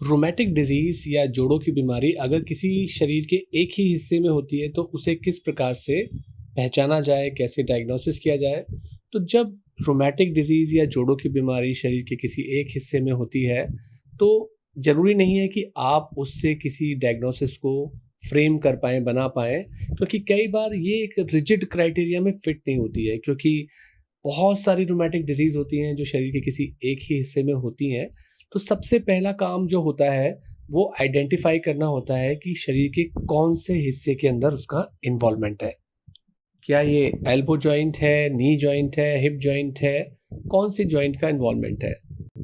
Rheumatic disease या जोड़ों की बीमारी अगर किसी शरीर के एक ही हिस्से में होती है तो उसे किस प्रकार से पहचाना जाए, कैसे डायग्नोसिस किया जाए। तो जब रोमैटिक डिजीज या जोड़ों की बीमारी शरीर के किसी एक हिस्से में होती है तो ज़रूरी नहीं है कि आप उससे किसी डायग्नोसिस को फ्रेम कर पाएँ, बना पाएँ, क्योंकि कई बार ये एक रिजिड क्राइटेरिया में फिट नहीं होती है, क्योंकि बहुत सारी रोमैटिक डिजीज़ होती हैं जो शरीर के किसी एक ही हिस्से में होती हैं। तो सबसे पहला काम जो होता है वो आइडेंटिफ़ाई करना होता है कि शरीर के कौन से हिस्से के अंदर उसका इन्वॉल्वमेंट है। क्या ये एल्बो जॉइंट है, नी जॉइंट है, हिप जॉइंट है, कौन से जॉइंट का इन्वॉल्वमेंट है?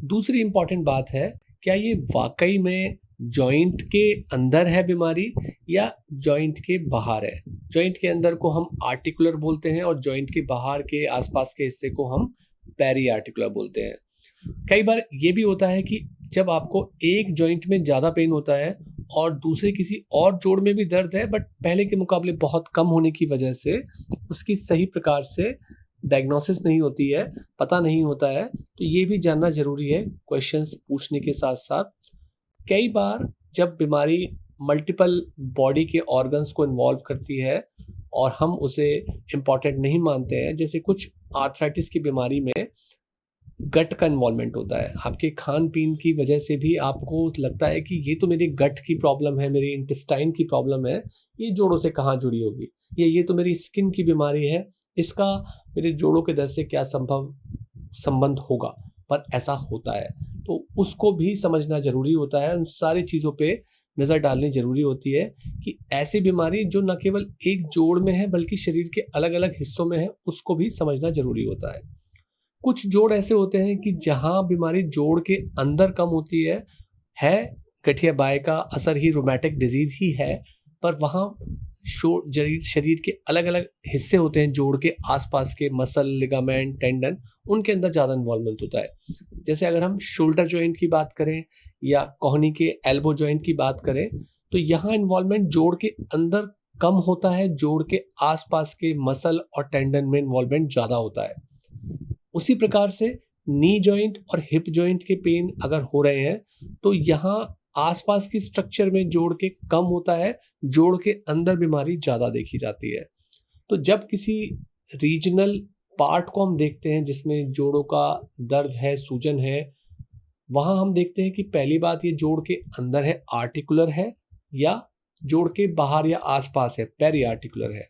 दूसरी इम्पॉर्टेंट बात है, क्या ये वाक़ई में जॉइंट के अंदर है बीमारी या जॉइंट के बाहर है? जॉइंट के अंदर को हम आर्टिकुलर बोलते हैं और जॉइंट के बाहर के आस-पास के हिस्से को हम पेरी आर्टिकुलर बोलते हैं। कई बार ये भी होता है कि जब आपको एक जॉइंट में ज़्यादा पेन होता है और दूसरे किसी और जोड़ में भी दर्द है, बट पहले के मुकाबले बहुत कम होने की वजह से उसकी सही प्रकार से डायग्नोसिस नहीं होती है, पता नहीं होता है, तो ये भी जानना ज़रूरी है क्वेश्चंस पूछने के साथ-साथ। कई बार जब बीमारी मल्टीपल बॉडी के ऑर्गन्स को इन्वॉल्व करती है और हम उसे इम्पोर्टेंट नहीं मानते हैं, जैसे कुछ आर्थराइटिस की बीमारी में गट का इन्वॉल्वमेंट होता है। आपके खान-पीन की वजह से भी आपको लगता है कि ये तो मेरे गट की प्रॉब्लम है, मेरे इंटेस्टाइन की प्रॉब्लम है, ये जोड़ों से कहाँ जुड़ी होगी? या ये तो मेरी स्किन की बीमारी है, इसका मेरे जोड़ों के दर्द से क्या संबंध होगा? पर ऐसा होता है। तो उसको भी समझना ज़रूरी होता है, उन सारी चीज़ों पे नज़र डालनी ज़रूरी होती है कि ऐसी बीमारी जो ना केवल एक जोड़ में है बल्कि शरीर के अलग-अलग हिस्सों में है, उसको भी समझना ज़रूरी होता है। कुछ जोड़ ऐसे होते हैं कि जहाँ बीमारी जोड़ के अंदर कम होती है गठिया बाय का असर ही रोमैटिक डिजीज़ ही है, पर वहाँ शरीर शरीर के अलग-अलग हिस्से होते हैं जोड़ के आस-पास के मसल, लिगामेंट, टेंडन, उनके अंदर ज़्यादा इन्वॉल्वमेंट होता है। जैसे अगर हम शोल्डर जॉइंट की बात करें या कोहनी के एल्बो जॉइंट की बात करें, तो यहाँ इन्वॉल्वमेंट जोड़ के अंदर कम होता है, जोड़ के आस-पास के मसल और टेंडन में इन्वॉल्वमेंट ज़्यादा होता है। उसी प्रकार से नी जॉइंट और हिप जॉइंट के पेन अगर हो रहे हैं तो यहाँ आसपास की स्ट्रक्चर में जोड़ के कम होता है, जोड़ के अंदर बीमारी ज़्यादा देखी जाती है। तो जब किसी रीजनल पार्ट को हम देखते हैं जिसमें जोड़ों का दर्द है, सूजन है, वहाँ हम देखते हैं कि पहली बात ये जोड़ के अंदर है, आर्टिकुलर है, या जोड़ के बाहर या आसपास है, पेरी आर्टिकुलर है।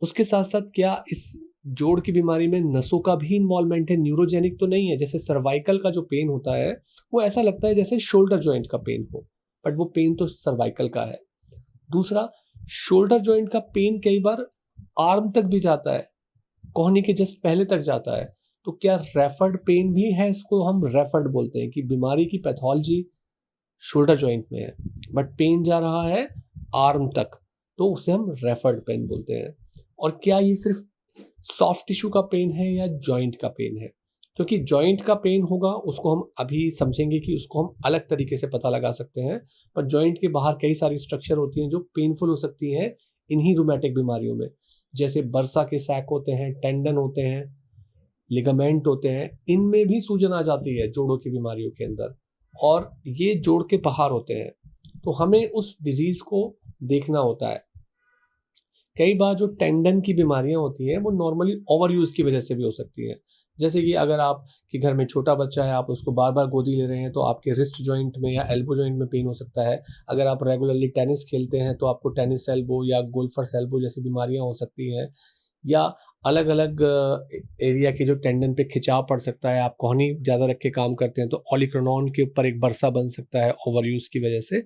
उसके साथ-साथ क्या इस जोड़ की बीमारी में नसों का भी इन्वॉल्वमेंट है, न्यूरोजेनिक तो नहीं है? जैसे सर्वाइकल का जो पेन होता है, वो ऐसा लगता है जैसे शोल्डर जॉइंट का पेन हो, बट वो पेन तो सर्वाइकल का है। दूसरा, शोल्डर जॉइंट का पेन कई बार आर्म तक भी जाता है, कोहनी के जस्ट पहले तक जाता है। तो क्या रेफर्ड पेन भी है? इसको हम रेफर्ड बोलते हैं कि बीमारी की पैथोलॉजी शोल्डर जॉइंट में है, बट पेन जा रहा है आर्म तक, तो उसे हम रेफर्ड पेन बोलते हैं। और क्या ये सिर्फ सॉफ्ट टिश्यू का पेन है या जॉइंट का पेन है? क्योंकि जॉइंट का पेन होगा उसको हम अभी समझेंगे कि उसको हम अलग तरीके से पता लगा सकते हैं, पर जॉइंट के बाहर कई सारी स्ट्रक्चर होती हैं जो पेनफुल हो सकती हैं इन्हीं रूमेटिक बीमारियों में। जैसे बर्सा के सैक होते हैं, टेंडन होते हैं, लिगामेंट होते हैं, इनमें भी सूजन आ जाती है जोड़ों की बीमारियों के अंदर, और ये जोड़ के बाहर होते हैं। तो हमें उस डिजीज़ को देखना होता है। कई बार जो टेंडन की बीमारियाँ होती हैं, वो नॉर्मली ओवर यूज़ की वजह से भी हो सकती हैं। जैसे कि अगर आपके घर में छोटा बच्चा है, आप उसको बार-बार गोदी ले रहे हैं, तो आपके रिस्ट जॉइंट में या एल्बो जॉइंट में पेन हो सकता है। अगर आप रेगुलरली टेनिस खेलते हैं, तो आपको टेनिस एल्बो या गोल्फर्स एल्बो जैसी बीमारियाँ हो सकती हैं। या अलग-अलग एरिया के जो टेंडन पे खिंचाव पड़ सकता है, आप कोहनी ज़्यादा रख के काम करते हैं, तो ओलिक्रोनॉन के ऊपर एक बरसा बन सकता है ओवर यूज़ की वजह से।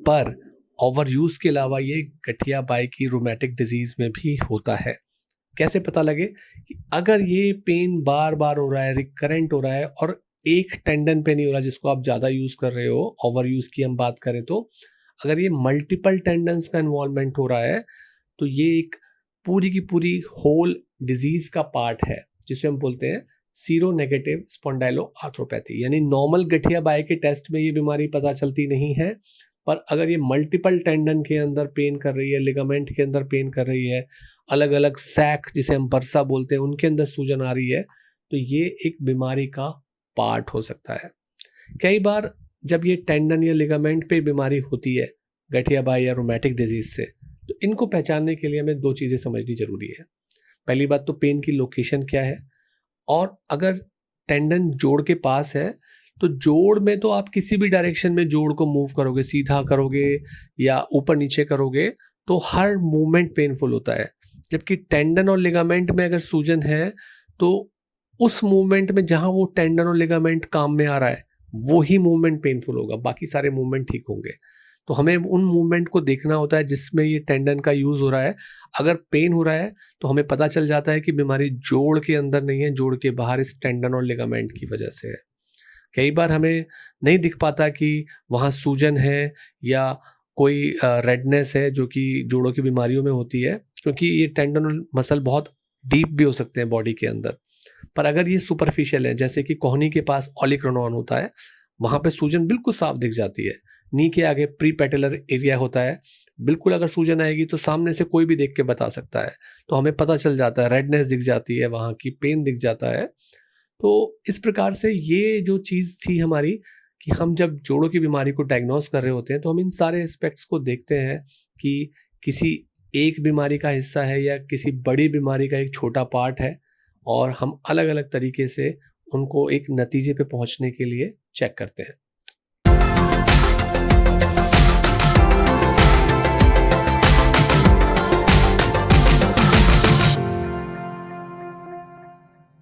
पर ओवर यूज़ के अलावा ये गठिया बाई की रूमेटिक डिजीज़ में भी होता है। कैसे पता लगे कि अगर ये पेन बार-बार हो रहा है, रिकरेंट हो रहा है और एक टेंडन पे नहीं हो रहा जिसको आप ज़्यादा यूज़ कर रहे हो, ओवर यूज़ की हम बात करें तो, अगर ये मल्टीपल टेंडन्स का इन्वॉल्वमेंट हो रहा है, तो ये एक पूरी की पूरी होल डिजीज़ का पार्ट है, जिसे हम बोलते हैं सीरोनेगेटिव स्पॉन्डाइलोआर्थ्रोपैथी। यानी नॉर्मल गठिया बाई के टेस्ट में ये बीमारी पता चलती नहीं है, पर अगर ये मल्टीपल टेंडन के अंदर पेन कर रही है, लिगामेंट के अंदर पेन कर रही है, अलग-अलग सैक जिसे हम बर्सा बोलते हैं, उनके अंदर सूजन आ रही है, तो ये एक बीमारी का पार्ट हो सकता है। कई बार जब ये टेंडन या लिगामेंट पे बीमारी होती है, गठिया बाई या रोमैटिक डिजीज से, तो इनको पहचानने के लिए हमें 2 चीज़ें समझनी ज़रूरी है। पहली बात तो पेन की लोकेशन क्या है, और अगर टेंडन जोड़ के पास है, तो जोड़ में तो आप किसी भी डायरेक्शन में जोड़ को मूव करोगे, सीधा करोगे या ऊपर-नीचे करोगे, तो हर मूवमेंट पेनफुल होता है। जबकि टेंडन और लिगामेंट में अगर सूजन है, तो उस मूवमेंट में जहाँ वो टेंडन और लिगामेंट काम में आ रहा है, वो ही मूवमेंट पेनफुल होगा, बाकी सारे मूवमेंट ठीक होंगे। तो हमें उन मूवमेंट को देखना होता है जिसमें ये टेंडन का यूज़ हो रहा है। अगर पेन हो रहा है, तो हमें पता चल जाता है कि बीमारी जोड़ के अंदर नहीं है, जोड़ के बाहर इस टेंडन और लिगामेंट की वजह से है। कई बार हमें नहीं दिख पाता कि वहाँ सूजन है या कोई रेडनेस है जो कि जोड़ों की बीमारियों में होती है, क्योंकि ये टेंडन और मसल बहुत डीप भी हो सकते हैं बॉडी के अंदर। पर अगर ये सुपरफिशियल है, जैसे कि कोहनी के पास ओलिक्रोनॉन होता है, वहाँ पे सूजन बिल्कुल साफ दिख जाती है। नी के आगे प्री पैटेलर एरिया होता है, बिल्कुल अगर सूजन आएगी तो सामने से कोई भी देख के बता सकता है। तो हमें पता चल जाता है, रेडनेस दिख जाती है वहाँ की, पेन दिख जाता है। तो इस प्रकार से ये जो चीज़ थी हमारी, कि हम जब जोड़ों की बीमारी को डायग्नोस कर रहे होते हैं, तो हम इन सारे एस्पेक्ट्स को देखते हैं कि किसी एक बीमारी का हिस्सा है या किसी बड़ी बीमारी का एक छोटा पार्ट है, और हम अलग-अलग तरीके से उनको एक नतीजे पे पहुँचने के लिए चेक करते हैं।